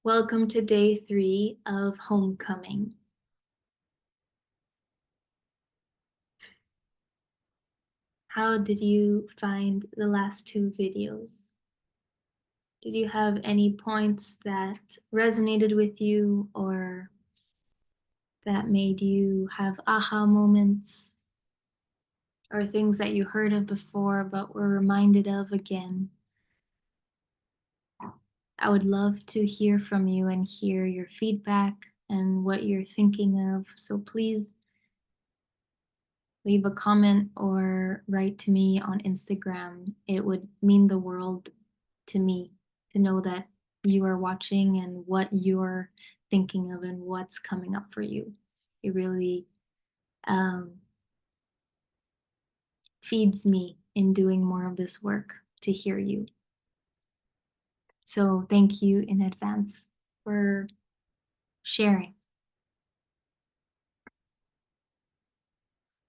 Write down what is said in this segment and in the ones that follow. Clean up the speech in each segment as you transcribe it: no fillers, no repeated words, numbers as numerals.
Welcome to day 3 of homecoming. How did you find the last 2 videos? Did you have any points that resonated with you or that made you have aha moments or things that you heard of before but were reminded of again? I would love to hear from you and hear your feedback and what you're thinking of. So please leave a comment or write to me on Instagram. It would mean the world to me to know that you are watching and what you're thinking of and what's coming up for you. It really um, feeds me in doing more of this work to hear you. So thank you in advance for sharing.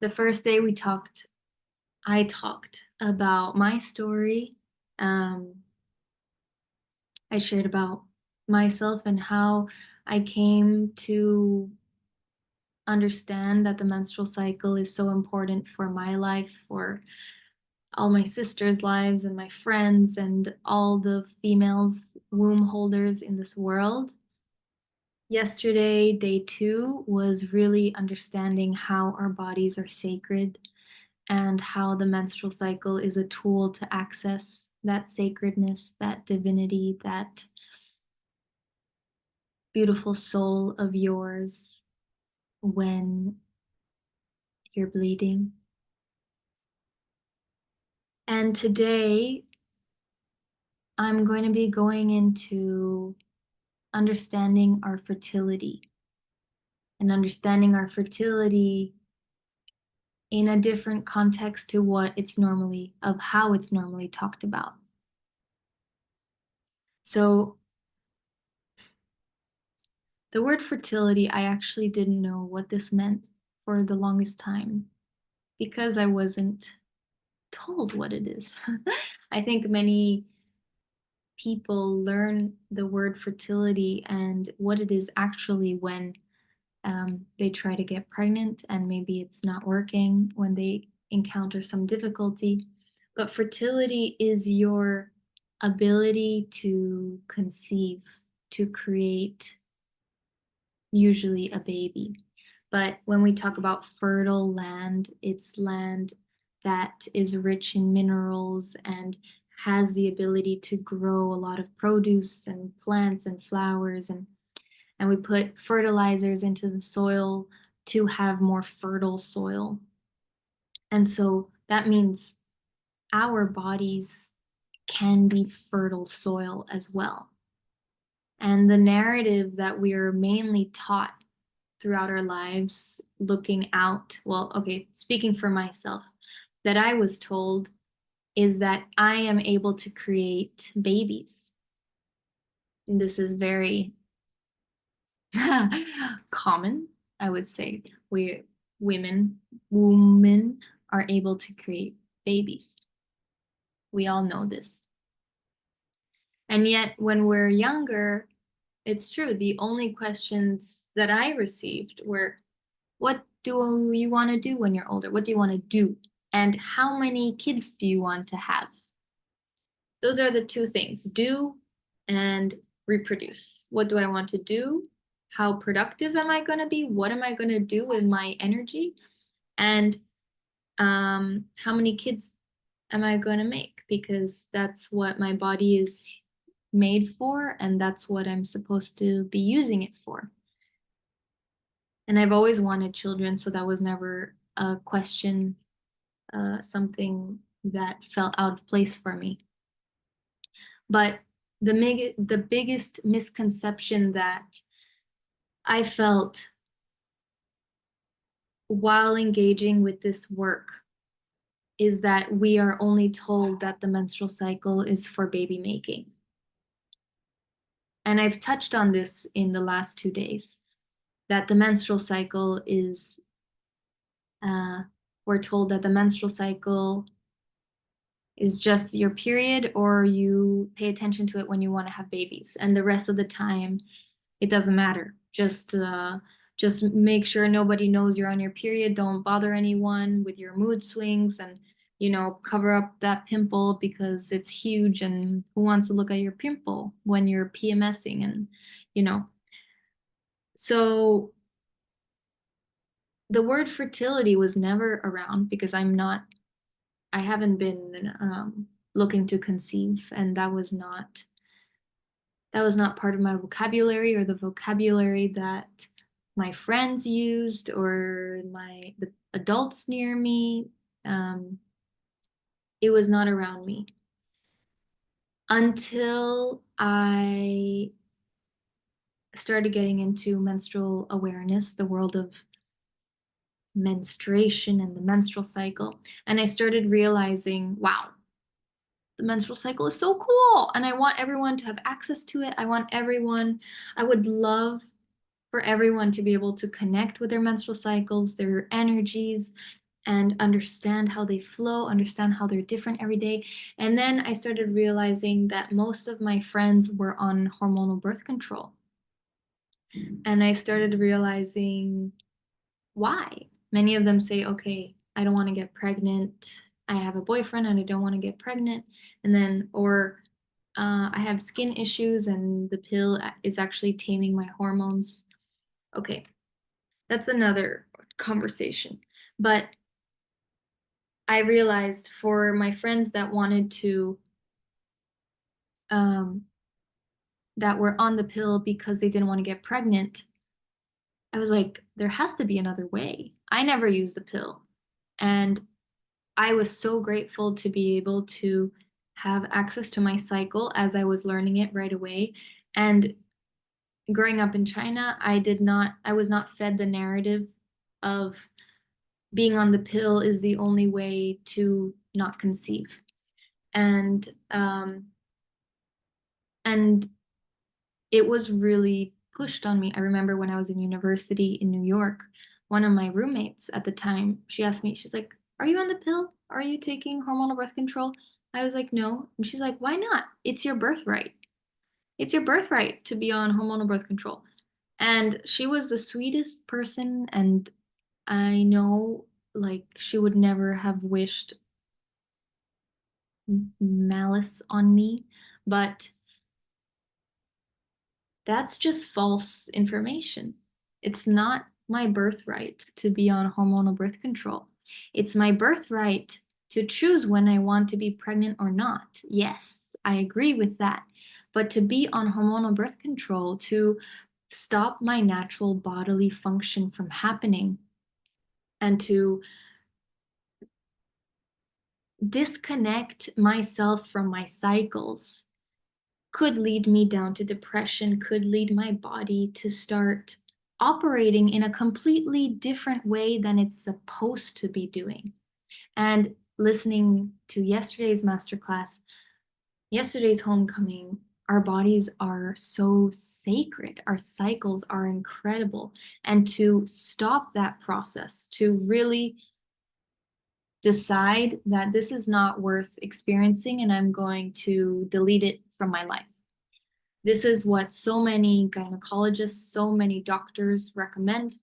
The first day I talked about my story. I shared about myself and how I came to understand that the menstrual cycle is so important for my life, for all my sisters' lives and my friends and all the females womb holders in this world. Yesterday, day 2, was really understanding how our bodies are sacred and how the menstrual cycle is a tool to access that sacredness, that divinity, that beautiful soul of yours when you're bleeding. And today, I'm going to be going into understanding our fertility and understanding our fertility in a different context to how it's normally talked about. So the word fertility, I actually didn't know what this meant for the longest time because I wasn't told what it is. I think many people learn the word fertility and what it is actually when they try to get pregnant and maybe it's not working, when they encounter some difficulty. But fertility is your ability to conceive, to create usually a baby. But when we talk about fertile land, it's land that is rich in minerals and has the ability to grow a lot of produce and plants and flowers, and we put fertilizers into the soil to have more fertile soil. And so that means our bodies can be fertile soil as well. And the narrative that we are mainly taught throughout our lives, looking out, well, okay, speaking for myself, that I was told is that I am able to create babies. And this is very common, I would say. Women are able to create babies. We all know this. And yet, when we're younger, it's true. The only questions that I received were, what do you want to do when you're older? What do you want to do? And how many kids do you want to have? Those are the two things, do and reproduce. What do I want to do? How productive am I going to be? What am I going to do with my energy? And how many kids am I going to make? Because that's what my body is made for, and that's what I'm supposed to be using it for. And I've always wanted children, so that was never a question, something that felt out of place for me. But the biggest misconception that I felt while engaging with this work is that we are only told that the menstrual cycle is for baby making. And I've touched on this in the last 2 days, that the menstrual cycle is, we're told that the menstrual cycle is just your period, or you pay attention to it when you want to have babies, and the rest of the time it doesn't matter. Just make sure nobody knows you're on your period. Don't bother anyone with your mood swings, and cover up that pimple because it's huge, and who wants to look at your pimple when you're PMSing, and you know. So the word fertility was never around because I haven't been looking to conceive, and that was not part of my vocabulary, or the vocabulary that my friends used, or the adults near me. Um, it was not around me until I started getting into menstrual awareness, the world of menstruation and the menstrual cycle. And I started realizing, wow, the menstrual cycle is so cool. And I want everyone to have access to it. I would love for everyone to be able to connect with their menstrual cycles, their energies, and understand how they flow, understand how they're different every day. And then I started realizing that most of my friends were on hormonal birth control. And I started realizing why. Many of them say, okay, I don't want to get pregnant. I have a boyfriend and I don't want to get pregnant. And then, or I have skin issues and the pill is actually taming my hormones. Okay, that's another conversation. But I realized for my friends that wanted to, um, that were on the pill because they didn't want to get pregnant, I was like, there has to be another way. I never used the pill. And I was so grateful to be able to have access to my cycle as I was learning it right away. And growing up in China, I was not fed the narrative of being on the pill is the only way to not conceive. And and it was really pushed on me. I remember when I was in university in New York, one of my roommates at the time, she asked me, she's like, "Are you on the pill? Are you taking hormonal birth control?" I was like, "No." And she's like, "Why not? It's your birthright. It's your birthright to be on hormonal birth control." And she was the sweetest person, and I know like she would never have wished malice on me, but that's just false information. It's not my birthright to be on hormonal birth control. It's my birthright to choose when I want to be pregnant or not. Yes, I agree with that. But to be on hormonal birth control, to stop my natural bodily function from happening, and to disconnect myself from my cycles, could lead me down to depression, could lead my body to start operating in a completely different way than it's supposed to be doing. And listening to yesterday's masterclass, yesterday's homecoming, our bodies are so sacred. Our cycles are incredible. And to stop that process, to really decide that this is not worth experiencing and I'm going to delete it from my life. This is what so many gynecologists, so many doctors recommend.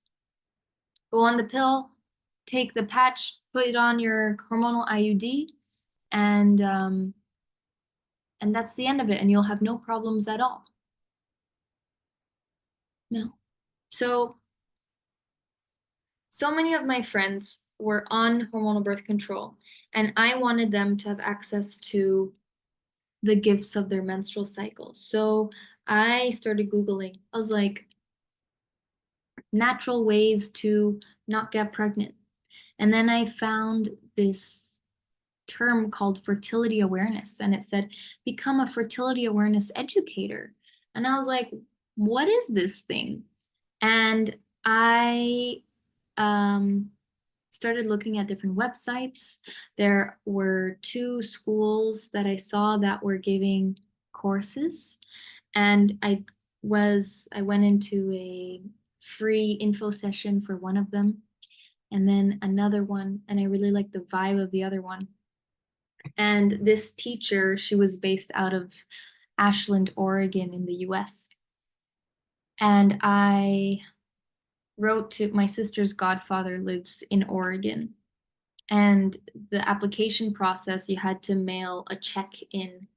Go on the pill, take the patch, put it on your hormonal IUD, and that's the end of it, and you'll have no problems at all. No. So many of my friends were on hormonal birth control, and I wanted them to have access to the gifts of their menstrual cycles. So I started Googling. I was like, natural ways to not get pregnant. And then I found this term called fertility awareness, and it said, become a fertility awareness educator. And I was like, what is this thing? And I started looking at different websites. There were two schools that I saw that were giving courses, and I went into a free info session for one of them, and then another one, and I really liked the vibe of the other one. And this teacher, she was based out of Ashland, Oregon in the US. And I wrote to my sister's godfather lives in Oregon. And the application process, you had to mail a check in.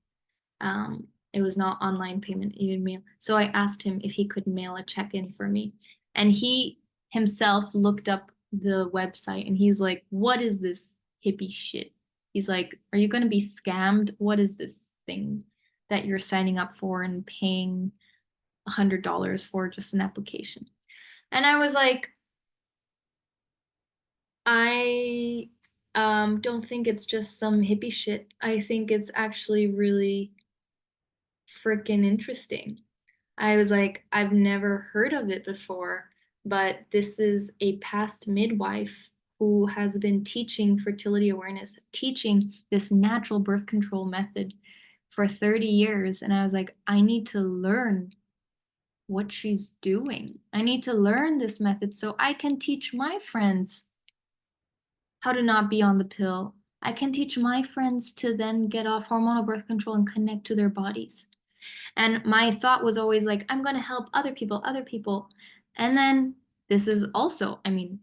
It was not online payment, even mail. So I asked him if he could mail a check in for me. And he himself looked up the website and he's like, what is this hippie shit? He's like, are you going to be scammed? What is this thing that you're signing up for and paying $100 for just an application? And I was like, I don't think it's just some hippie shit. I think it's actually really freaking interesting. I was like, I've never heard of it before, but this is a past midwife who has been teaching fertility awareness, teaching this natural birth control method for 30 years. And I was like, I need to learn what she's doing. I need to learn this method so I can teach my friends how to not be on the pill. I can teach my friends to then get off hormonal birth control and connect to their bodies. And my thought was always like, I'm going to help other people, other people. And then this is also, I mean,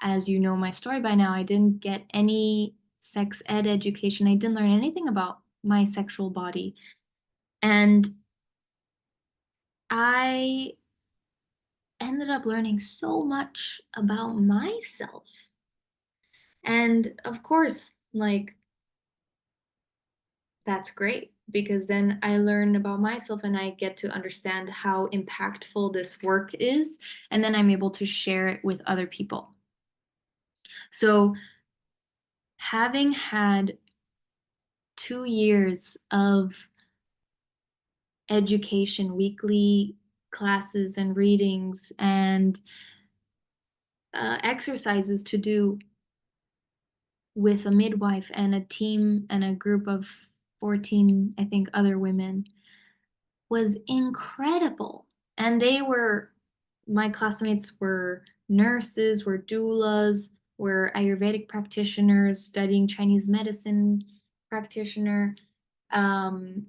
as you know my story by now, I didn't get any sex ed education. I didn't learn anything about my sexual body. And I ended up learning so much about myself. And of course, like, that's great because then I learn about myself and I get to understand how impactful this work is. And then I'm able to share it with other people. So, having had 2 years of education, weekly classes and readings, and exercises to do with a midwife and a team and a group of 14, I think, other women was incredible. And my classmates were nurses, were doulas, were Ayurvedic practitioners, studying Chinese medicine practitioner. Um,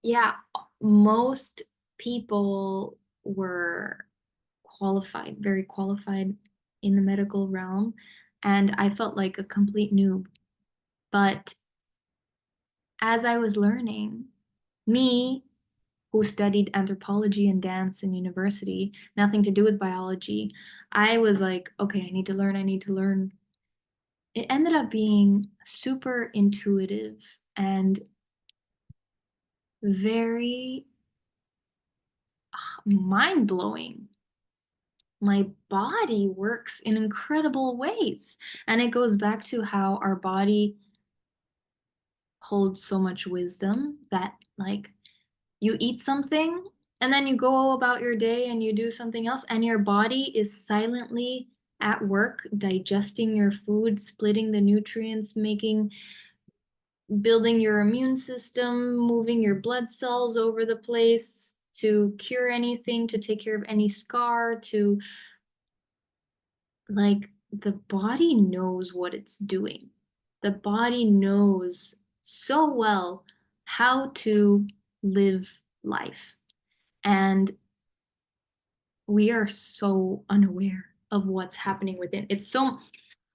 yeah, most people were qualified, very qualified in the medical realm. And I felt like a complete noob. But as I was learning, me, who studied anthropology and dance in university, nothing to do with biology, I was like, okay, I need to learn, I need to learn. It ended up being super intuitive and very mind blowing. My body works in incredible ways. And it goes back to how our body holds so much wisdom that, like, you eat something and then you go about your day and you do something else, and your body is silently at work digesting your food, splitting the nutrients, building your immune system, moving your blood cells over the place to cure anything, to take care of any scar, to, like, the body knows what it's doing. The body knows so well how to live life. And we are so unaware of what's happening within.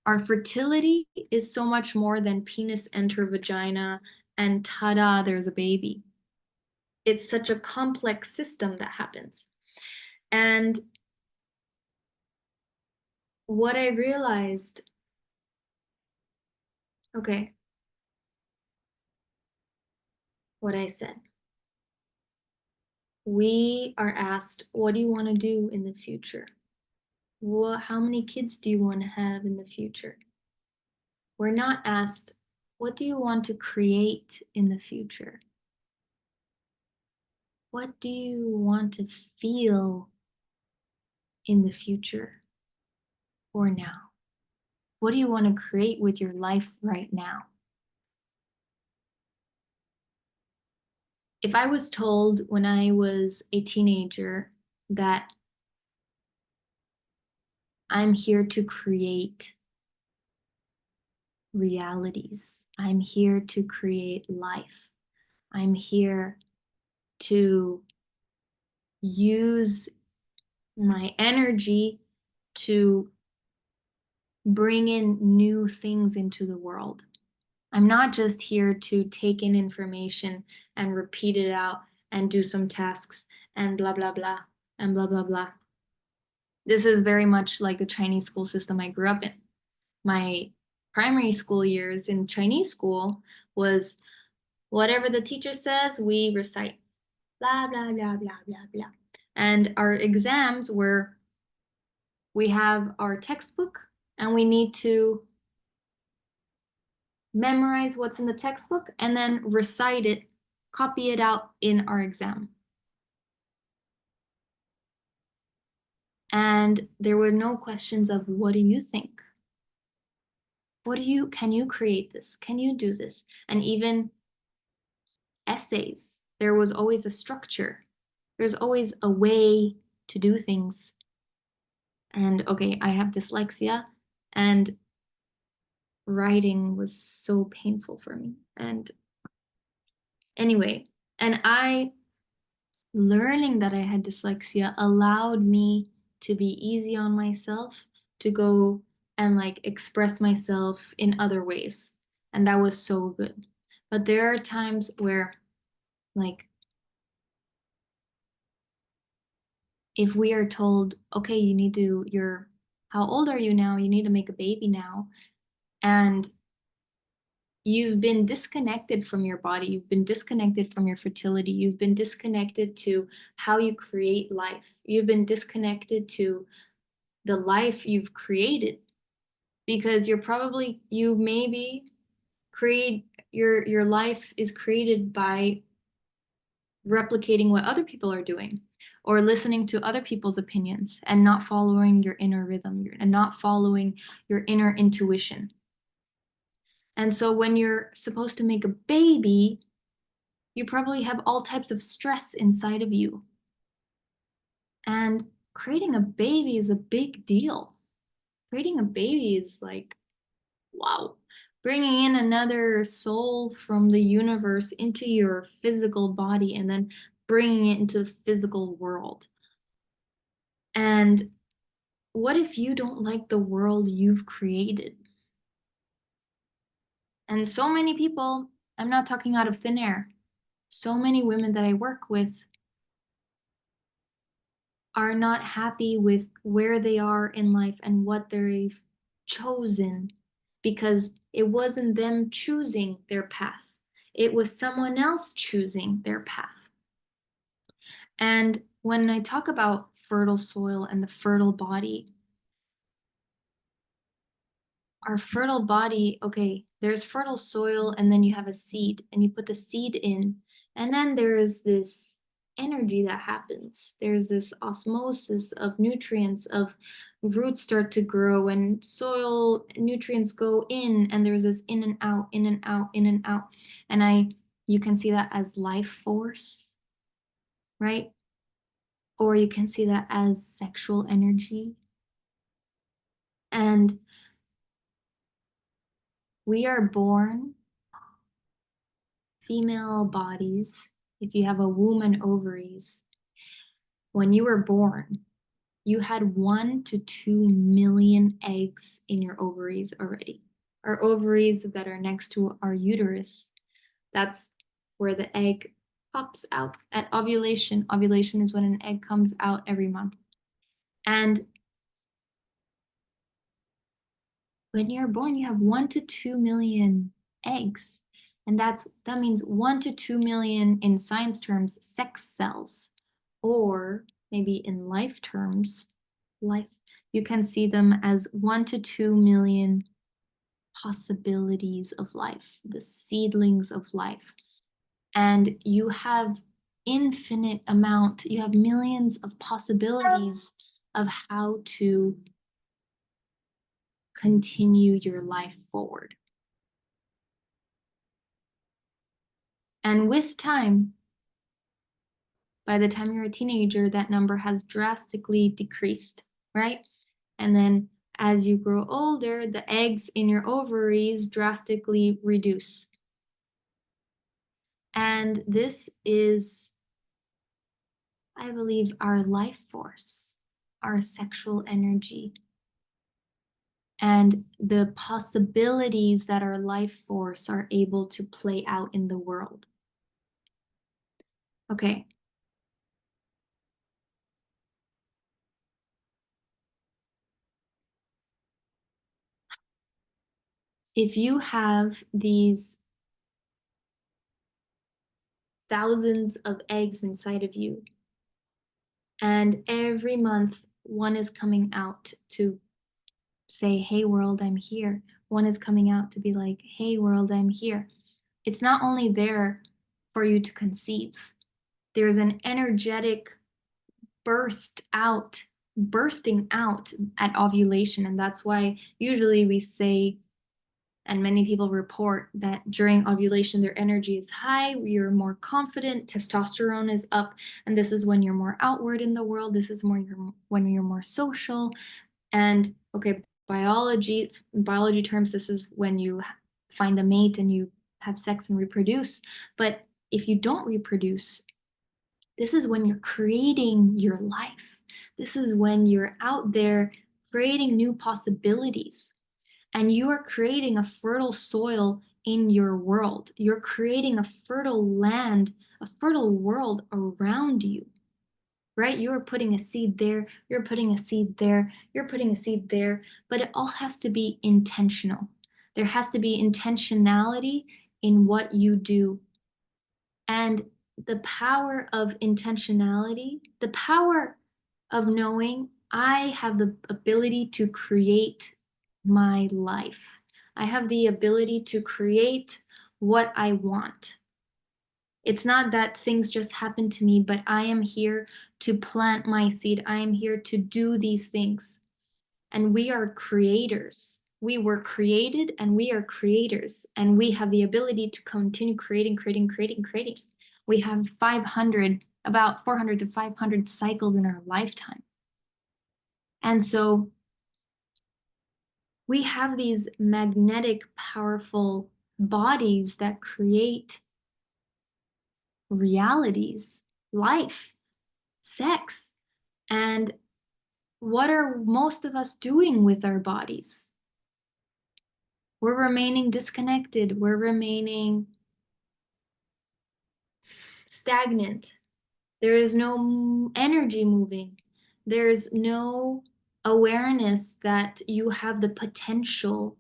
Our fertility is so much more than penis enter vagina and ta-da, there's a baby. It's such a complex system that happens. And what I realized, okay, what I said, we are asked, what do you want to do in the future? How many kids do you want to have in the future? We're not asked, what do you want to create in the future? What do you want to feel in the future or now? What do you want to create with your life right now? If I was told when I was a teenager that I'm here to create realities. I'm here to create life. I'm here to use my energy to bring in new things into the world. I'm not just here to take in information and repeat it out and do some tasks and blah, blah, blah, and blah, blah, blah. This is very much like the Chinese school system I grew up in. My primary school years in Chinese school was whatever the teacher says, we recite. Blah, blah, blah, blah, blah, blah. And our exams were, we have our textbook and we need to memorize what's in the textbook and then recite it, copy it out in our exam. And there were no questions of what do you think? Can you create this? Can you do this? And even essays, there was always a structure. There's always a way to do things. And okay, I have dyslexia and writing was so painful for me. And anyway, and learning that I had dyslexia allowed me to be easy on myself, to go and like express myself in other ways. And that was so good. But there are times where, like, if we are told, okay, how old are you now? You need to make a baby now. And you've been disconnected from your body, you've been disconnected from your fertility, you've been disconnected to how you create life, you've been disconnected to the life you've created because you maybe create your life is created by replicating what other people are doing or listening to other people's opinions and not following your inner rhythm and not following your inner intuition. And so when you're supposed to make a baby, you probably have all types of stress inside of you. And creating a baby is a big deal. Creating a baby is like, wow. Bringing in another soul from the universe into your physical body and then bringing it into the physical world. And what if you don't like the world you've created? And so many people, I'm not talking out of thin air, so many women that I work with are not happy with where they are in life and what they've chosen because it wasn't them choosing their path. It was someone else choosing their path. And when I talk about fertile soil and the fertile body, our fertile body, okay, there's fertile soil and then you have a seed and you put the seed in and then there is this energy that happens. There's this osmosis of nutrients, of roots start to grow and soil nutrients go in and there's this in and out, in and out, in and out. And you can see that as life force, right? Or you can see that as sexual energy. And we are born female bodies, if you have a womb and ovaries, when you were born, you had 1 to 2 million eggs in your ovaries already. Our ovaries that are next to our uterus, that's where the egg pops out at ovulation. Ovulation is when an egg comes out every month. And when you're born, you have 1 to 2 million eggs. And that means 1 to 2 million in science terms, sex cells, or maybe in life terms, you can see them as 1 to 2 million possibilities of life, the seedlings of life. And you have you have millions of possibilities of how to continue your life forward. And with time, by the time you're a teenager, that number has drastically decreased, right? And then As you grow older, the eggs in your ovaries drastically reduce. And this is, I believe, our life force, our sexual energy, and the possibilities that our life force are able to play out in the world. Okay. If you have these thousands of eggs inside of you, and every month one is coming out to say, hey world, I'm here. One is coming out to be like, hey world, I'm here. It's not only there for you to conceive. There's an energetic bursting out at ovulation. And that's why usually we say, and many people report that during ovulation, their energy is high, you're more confident, testosterone is up, and this is when you're more outward in the world. This is when you're more social. And okay, biology terms, this is when you find a mate and you have sex and reproduce. But if you don't reproduce, this is when you're creating your life. This is when you're out there creating new possibilities. And you are creating a fertile soil in your world. You're creating a fertile land, a fertile world around you, right? You're putting a seed there, you're putting a seed there, you're putting a seed there, but it all has to be intentional. There has to be intentionality in what you do. And the power of intentionality, the power of knowing I have the ability to create my life. I have the ability to create what I want. It's not that things just happen to me, but I am here to plant my seed. I am here to do these things. And we are creators. We were created and we are creators. And we have the ability to continue creating. We have about 400 to 500 cycles in our lifetime. And so we have these magnetic, powerful bodies that create realities, life, sex. And what are most of us doing with our bodies? We're remaining disconnected. We're remaining stagnant. There is no energy moving. There's no awareness that you have the potential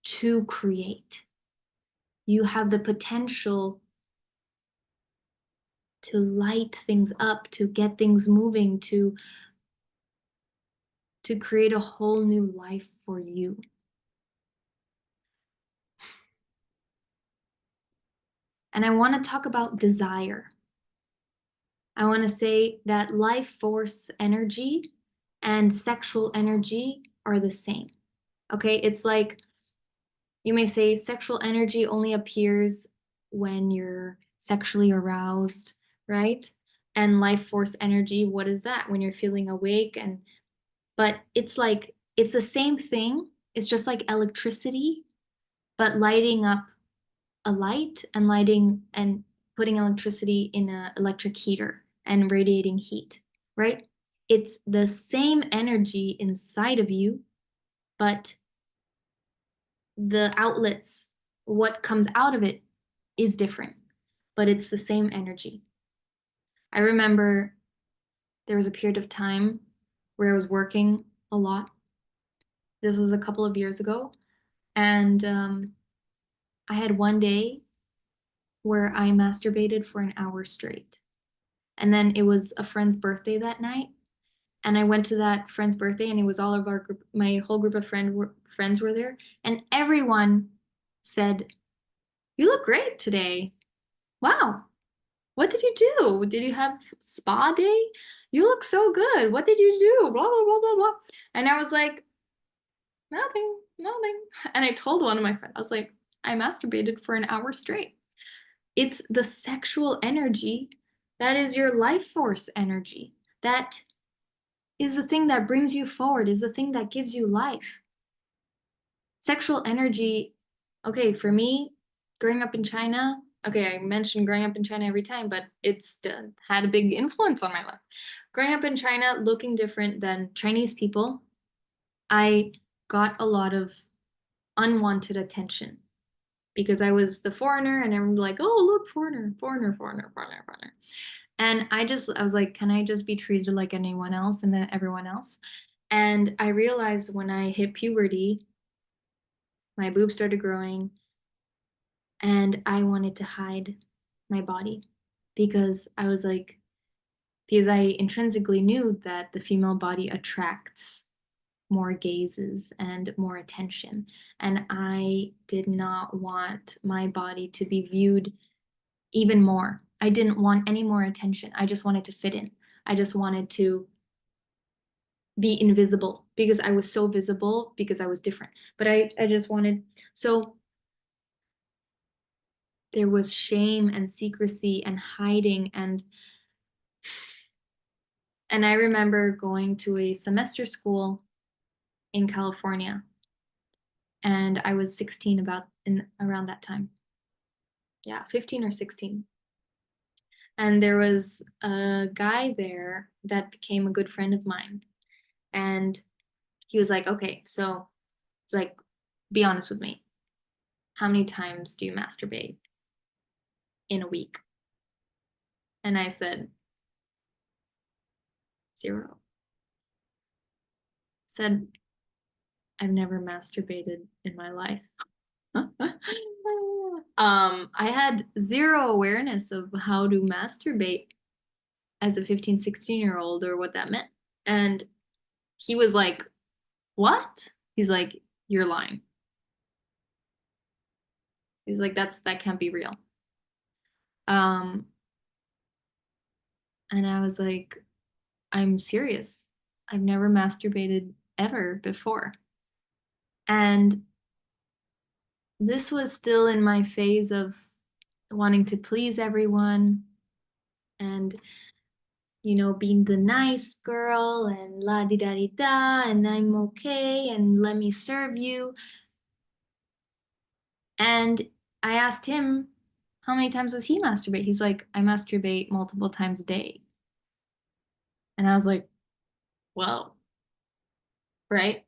to create. You have the potential to light things up, to get things moving, to create a whole new life for you. And I want to talk about desire. I want to say that life force energy and sexual energy are the same. Okay, it's like you may say sexual energy only appears when you're sexually aroused, right? And life force energy, what is that? When you're feeling awake but it's like it's the same thing. It's just like electricity, but lighting up a light and lighting and putting electricity in an electric heater and radiating heat, right? It's the same energy inside of you, but the outlets, what comes out of it is different, but it's the same energy. I remember there was a period of time where I was working a lot. This was a couple of years ago. And I had one day where I masturbated for an hour straight. And then it was a friend's birthday that night. And I went to that friend's birthday, and it was all of our group, my whole group of friends were there. And everyone said, "You look great today. Wow. What did you do? Did you have spa day? You look so good. What did you do? Blah, blah, blah, blah, blah." And I was like, nothing, nothing. And I told one of my friends, I was like, I masturbated for an hour straight. It's the sexual energy that is your life force energy. That is the thing that brings you forward, is the thing that gives you life. Sexual energy, okay, for me, growing up in China, okay, I mentioned growing up in China every time, but it's had a big influence on my life. Growing up in China, looking different than Chinese people, I got a lot of unwanted attention because I was the foreigner and everyone was like, oh, look, foreigner, foreigner, foreigner, foreigner, foreigner. And I was like, can I just be treated like anyone else and then everyone else? And I realized when I hit puberty, my boobs started growing and I wanted to hide my body because I was like, because I intrinsically knew that the female body attracts more gazes and more attention. And I did not want my body to be viewed even more. I didn't want any more attention. I just wanted to fit in. I just wanted to be invisible because I was so visible because I was different. But I just wanted, so there was shame and secrecy and hiding and I remember going to a semester school in California and I was 16 about in around that time. Yeah, 15 or 16. And there was a guy there that became a good friend of mine. And he was like, okay, so it's like, be honest with me. How many times do you masturbate in a week? And I said, 0. Said, I've never masturbated in my life. I had zero awareness of how to masturbate as a 15, 16-year-old or what that meant. And he was like, what? He's like, you're lying. He's like, that can't be real. Um, and I was like, I'm serious. I've never masturbated ever before. And this was still in my phase of wanting to please everyone and, being the nice girl and la di da di da, and I'm okay, and let me serve you. And I asked him, how many times does he masturbate? He's like, I masturbate multiple times a day. And I was like, well, right?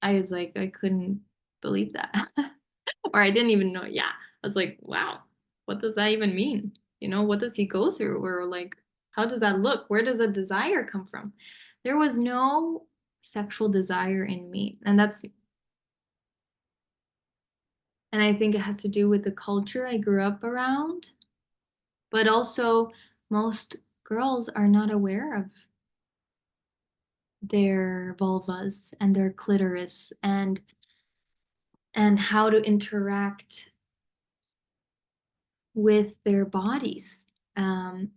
I was like, I couldn't believe that. Or I didn't even know. Yeah. I was like, wow, what does that even mean? What does he go through? Or like, how does that look? Where does a desire come from? There was no sexual desire in me. And I think it has to do with the culture I grew up around, but also most girls are not aware of their vulvas and their clitoris and how to interact with their bodies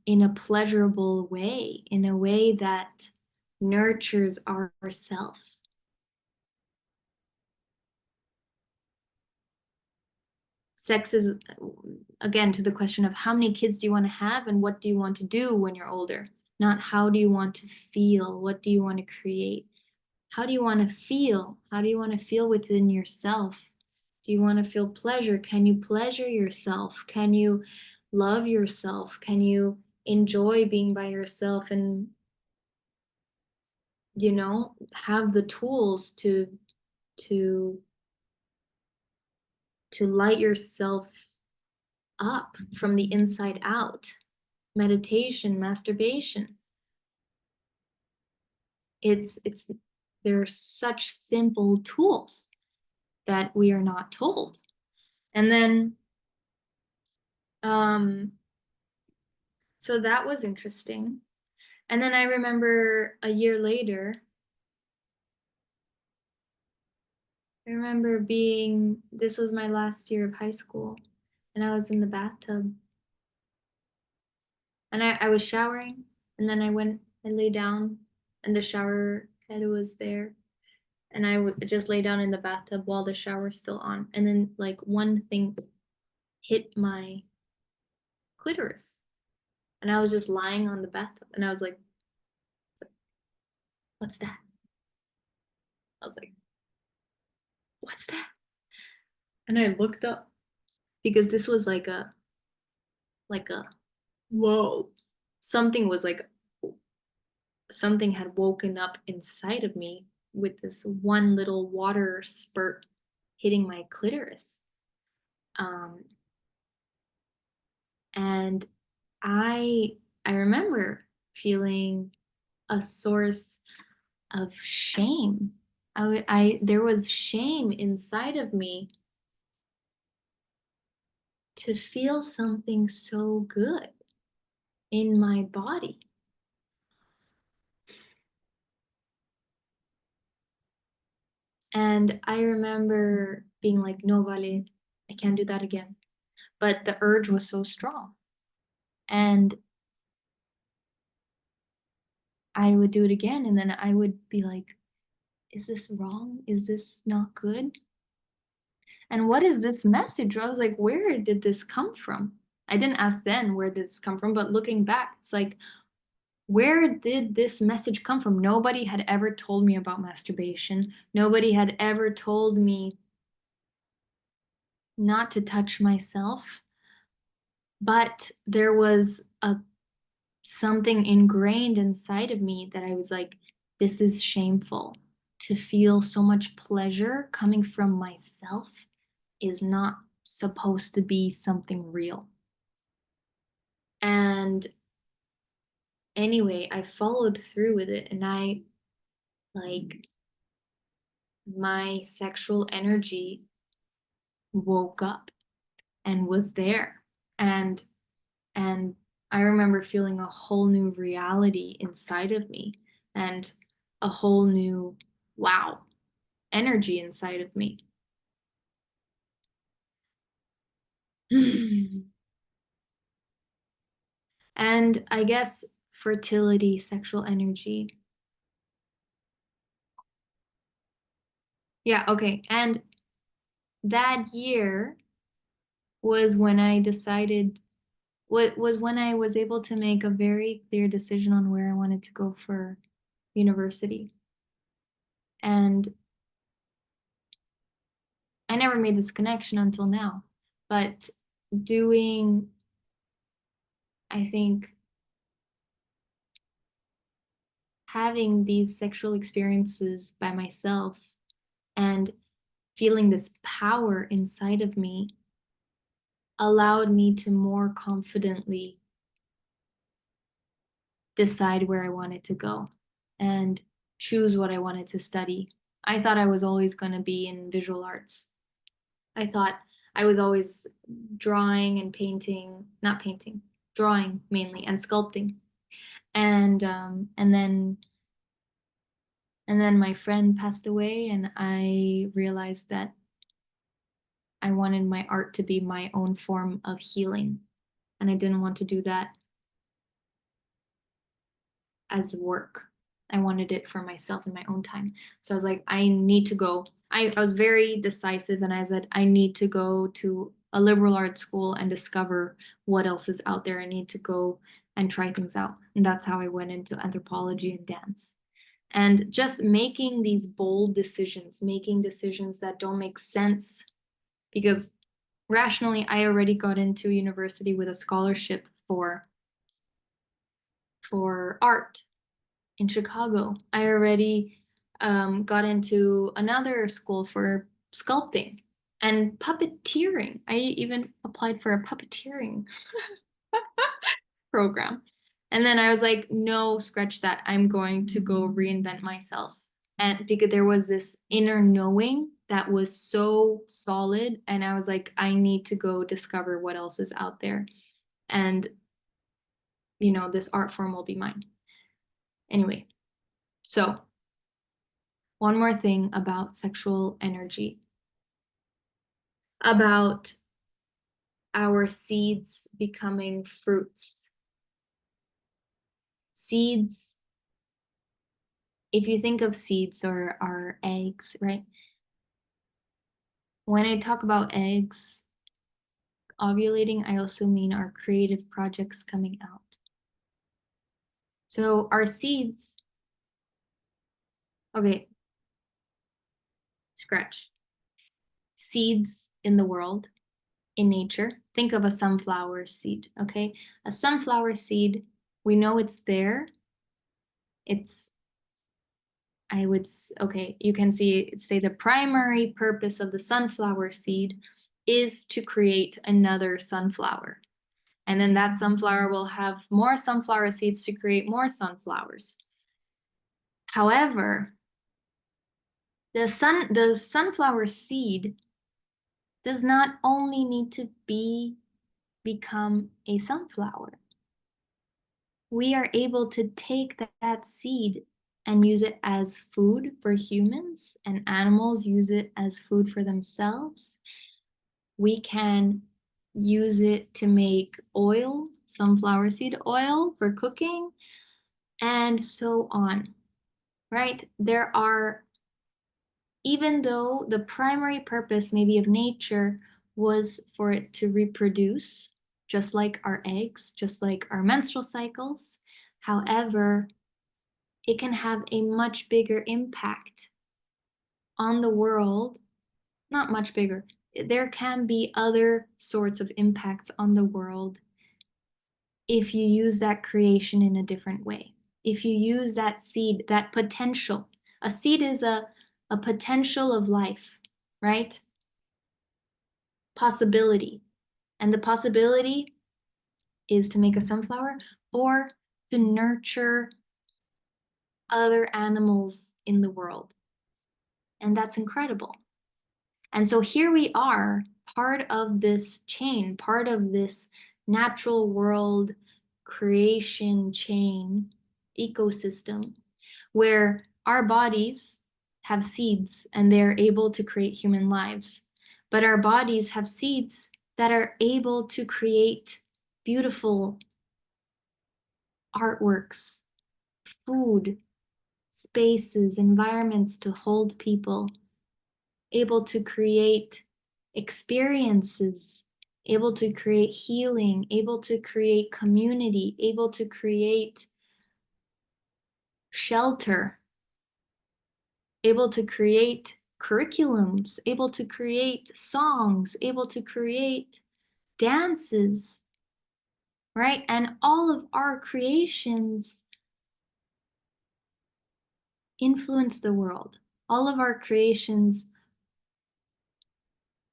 in a pleasurable way, in a way that nurtures our self. Sex is, again, to the question of how many kids do you want to have and what do you want to do when you're older, not how do you want to feel, what do you want to create, how do you want to feel, how do you want to feel within yourself. Do you want to feel pleasure? Can you pleasure yourself? Can you love yourself? Can you enjoy being by yourself and, have the tools to to light yourself up from the inside out? Meditation, masturbation. It's they're such simple tools that we are not told. And then so that was interesting. And then I remember a year later, I remember this was my last year of high school, and I was in the bathtub. And I was showering, and then I lay down, and the shower head was there. And I would just lay down in the bathtub while the shower's still on. And then, like, one thing hit my clitoris. And I was just lying on the bathtub, and I was like, what's that? I was like, what's that? And I looked up because this was like a whoa. Something was like something had woken up inside of me with this one little water spurt hitting my clitoris. Um, and I I remember feeling a source of shame. There was shame inside of me to feel something so good in my body. And I remember being like, no, Vale, I can't do that again. But the urge was so strong. And I would do it again. And then I would be like, is this wrong? Is this not good? And what is this message? I was like, where did this come from? I didn't ask then where did this come from, but looking back, it's like, where did this message come from? Nobody had ever told me about masturbation. Nobody had ever told me not to touch myself. But there was a something ingrained inside of me that I was like, this is shameful. To feel so much pleasure coming from myself is not supposed to be something real. And anyway, I followed through with it and I like my sexual energy woke up and was there. And and I remember feeling a whole new reality inside of me and a whole new wow energy inside of me. And I guess fertility, sexual energy. Yeah, okay. And that year was when I decided what was when I was able to make a very clear decision on where I wanted to go for university. And I never made this connection until now. But doing, I think, having these sexual experiences by myself and feeling this power inside of me allowed me to more confidently decide where I wanted to go and choose what I wanted to study. I thought I was always going to be in visual arts. I thought I was always drawing and painting, not painting, drawing mainly and sculpting. And then my friend passed away and I realized that I wanted my art to be my own form of healing. And I didn't want to do that as work. I wanted it for myself in my own time. So I was like, I need to go. I was very decisive and I said, I need to go to a liberal arts school and discover what else is out there. I need to go and try things out. And that's how I went into anthropology and dance. And just making these bold decisions, making decisions that don't make sense because rationally, I already got into university with a scholarship for art in Chicago. I already got into another school for sculpting and puppeteering. I even applied for a puppeteering program. And then I was like, no, scratch that. I'm going to go reinvent myself. And because there was this inner knowing that was so solid. And I was like, I need to go discover what else is out there. And, this art form will be mine. Anyway, so one more thing about sexual energy, about our seeds becoming fruits. Seeds, if you think of seeds or our eggs, right? When I talk about eggs ovulating, I also mean our creative projects coming out. So our seeds Okay, scratch. Seeds in the world, in nature. Think of a sunflower seed, okay? A sunflower seed, we know it's there. It's, okay, you can say the primary purpose of the sunflower seed is to create another sunflower. And then that sunflower will have more sunflower seeds to create more sunflowers. However, the sunflower seed does not only need to become a sunflower. We are able to take that seed and use it as food for humans, and animals use it as food for themselves. We can use it to make oil, sunflower seed oil for cooking, and so on, right? Even though the primary purpose maybe of nature was for it to reproduce, just like our eggs, just like our menstrual cycles, however, it can have a much bigger impact on the world. Not much bigger. There can be other sorts of impacts on the world if you use that creation in a different way. If you use that seed, that potential. A seed is a potential of life, right? Possibility. And the possibility is to make a sunflower or to nurture other animals in the world. And that's incredible. And so here we are, part of this chain, part of this natural world creation chain ecosystem, where our bodies have seeds and they're able to create human lives. But our bodies have seeds that are able to create beautiful artworks, food, spaces, environments to hold people, able to create experiences, able to create healing, able to create community, able to create shelter, able to create curriculums, able to create songs, able to create dances, right? And all of our creations influence the world. All of our creations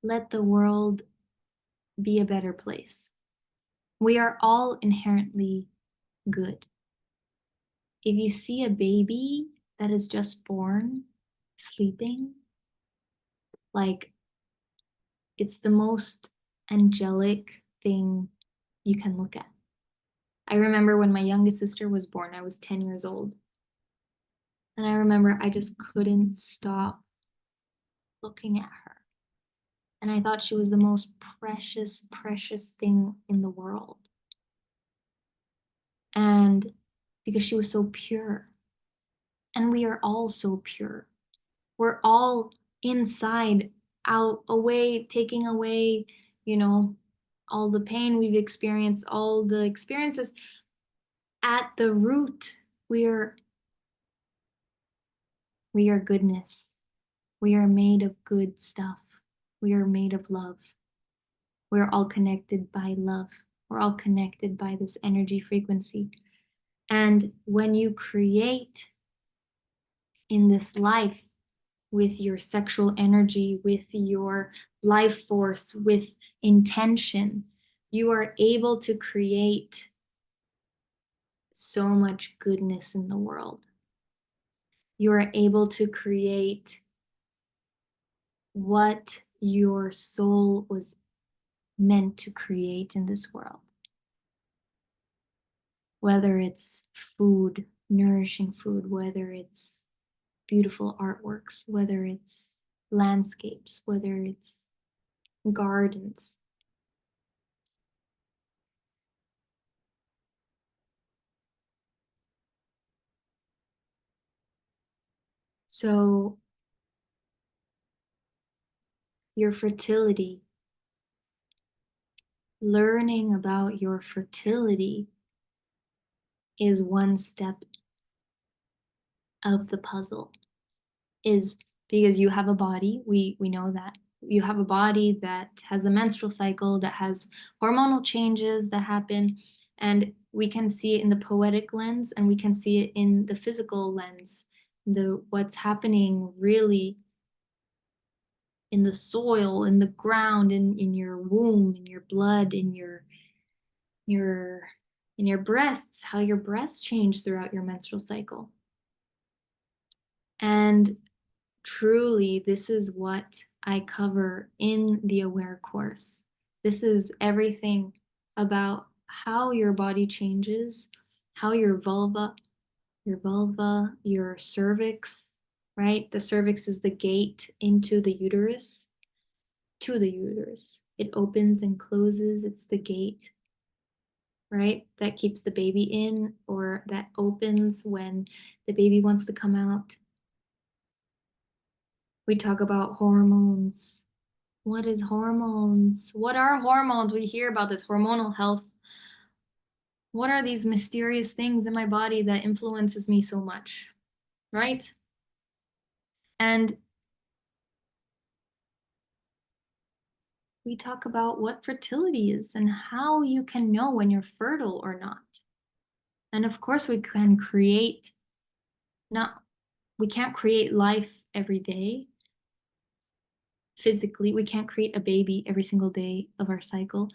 let the world be a better place. We are all inherently good. If you see a baby that is just born, sleeping, like it's the most angelic thing you can look at. I remember when my youngest sister was born, I was 10 years old. And I remember I just couldn't stop looking at her. And I thought she was the most precious, precious thing in the world. And because she was so pure. And we are all so pure. We're all inside, out, away, taking away, you know, all the pain we've experienced, all the experiences. At the root, we are goodness. We are made of good stuff. We are made of love. We're all connected by love. We're all connected by this energy frequency. And when you create in this life with your sexual energy, with your life force, with intention, you are able to create so much goodness in the world. You are able to create what your soul was meant to create in this world. Whether it's food, nourishing food, whether it's beautiful artworks, whether it's landscapes, whether it's gardens. So your fertility, learning about your fertility is one step of the puzzle. is because you have a body, we know that. You have a body that has a menstrual cycle, that has hormonal changes that happen, and we can see it in the poetic lens, and we can see it in the physical lens, the what's happening really in the soil, in the ground, in your womb, in your blood, your in your breasts, how your breasts change throughout your menstrual cycle. And truly, this is what I cover in the Aware course. This is everything about how your body changes, how your cervix, right? The cervix is the gate into the uterus, to the uterus. It opens and closes, it's the gate, right? That keeps the baby in, or that opens when the baby wants to come out. We talk about hormones. What is hormones? What are hormones? We hear about this hormonal health. What are these mysterious things in my body that influences me so much, right? And we talk about what fertility is and how you can know when you're fertile or not. And of course, we can create, not, we can't create life every day physically. We can't create a baby every single day of our cycle,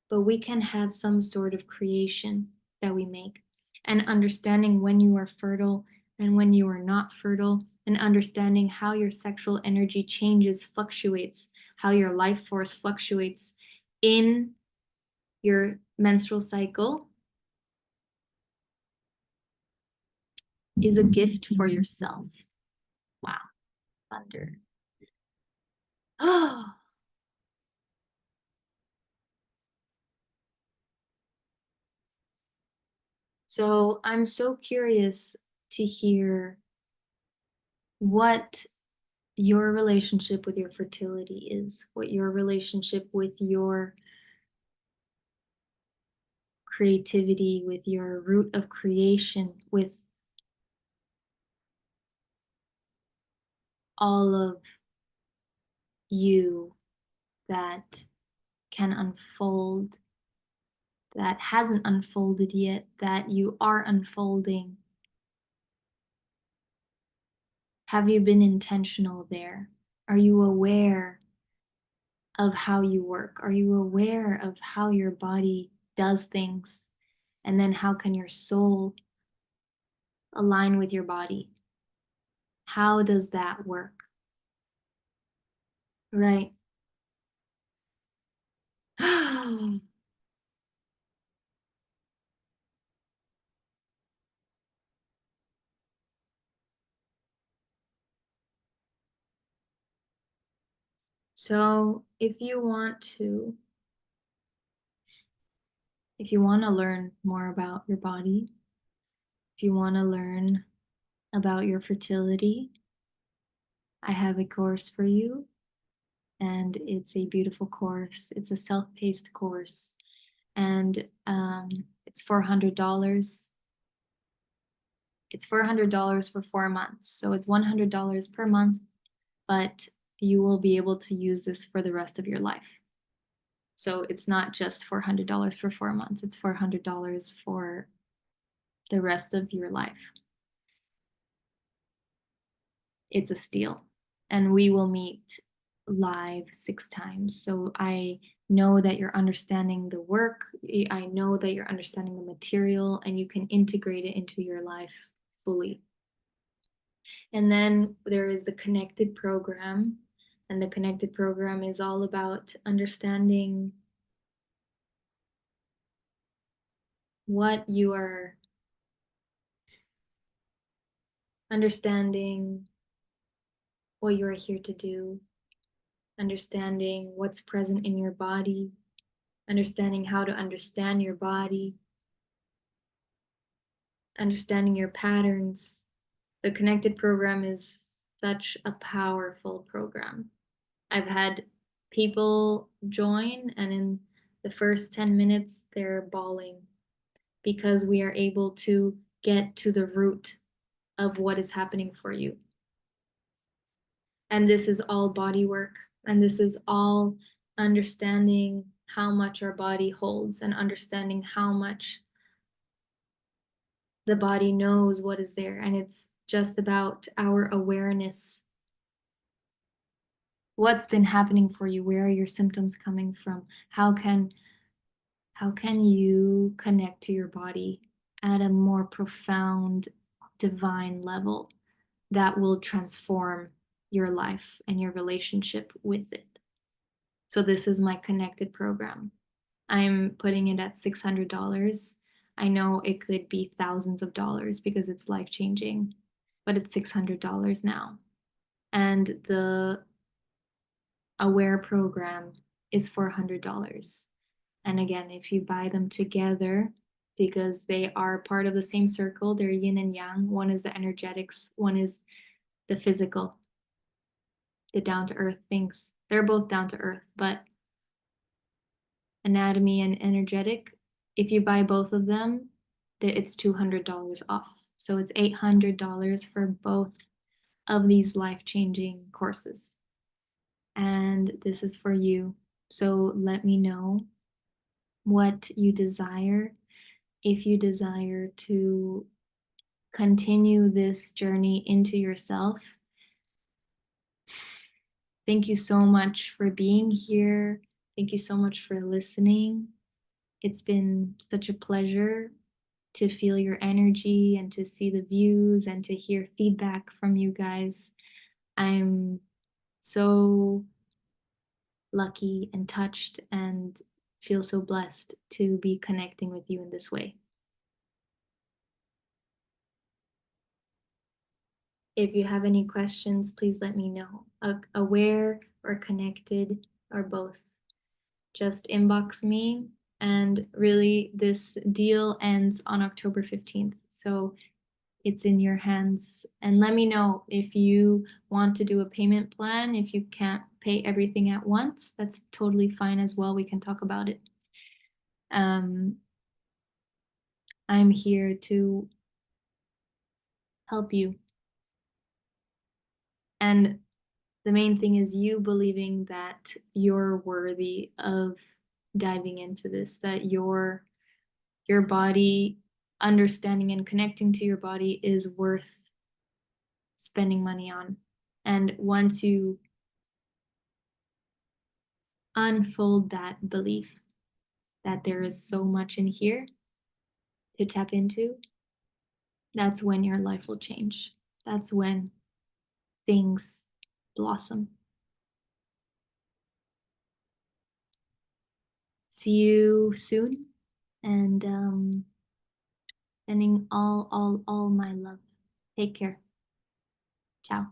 but we can have some sort of creation that we make. And understanding when you are fertile and when you are not fertile, and understanding how your sexual energy changes, fluctuates, how your life force fluctuates in your menstrual cycle is a gift for yourself. Wow, thunder. Oh, so I'm so curious to hear what your relationship with your fertility is, what your relationship with your creativity, with your root of creation, with all of you that can unfold, that hasn't unfolded yet, that you are unfolding. Have you been intentional there? Are you aware of how you work? Are you aware of how your body does things? And then how can your soul align with your body? How does that work? Right. So if you want to learn more about your body, if you want to learn about your fertility, I have a course for you, and it's a beautiful course. It's a self-paced course, and it's $400. It's $400 for 4 months, so it's $100 per month, but you will be able to use this for the rest of your life. So it's not just $400 for 4 months, it's $400 for the rest of your life. It's a steal. And we will meet live 6 times. So I know that you're understanding the work. I know that you're understanding the material, and you can integrate it into your life fully. And then there is the connected program. And the connected program is all about understanding what you are understanding, what you are here to do, understanding what's present in your body, understanding how to understand your body, understanding your patterns. The connected program is such a powerful program. I've had people join, and in the first 10 minutes, they're bawling because we are able to get to the root of what is happening for you. And this is all body work. And this is all understanding how much our body holds and understanding how much the body knows what is there. And it's just about our awareness. What's been happening for you? Where are your symptoms coming from? How can you connect to your body at a more profound divine level that will transform your life and your relationship with it? So this is my connected program. I'm putting it at $600. I know it could be thousands of dollars because it's life changing, but it's $600 now. And the Aware program is $400. And again, if you buy them together, because they are part of the same circle, they're yin and yang. One is the energetics, one is the physical, the down to earth things. They're both down to earth, but anatomy and energetic, if you buy both of them, it's $200 off. So it's $800 for both of these life-changing courses. And this is for you. So let me know what you desire. If you desire to continue this journey into yourself, thank you so much for being here. Thank you so much for listening. It's been such a pleasure to feel your energy and to see the views and to hear feedback from you guys. I'm so lucky and touched and feel so blessed to be connecting with you in this way. If you have any questions, please let me know. Aware or connected or both. Just inbox me. And really, this deal ends on October 15th. So it's in your hands. And let me know if you want to do a payment plan. If you can't pay everything at once, that's totally fine as well. We can talk about it. I'm here to help you. And the main thing is you believing that you're worthy of diving into this, that your body, understanding and connecting to your body is worth spending money on. And once you unfold that belief that there is so much in here to tap into, that's when your life will change. That's when things blossom. See you soon, and sending all my love. Take care. Ciao.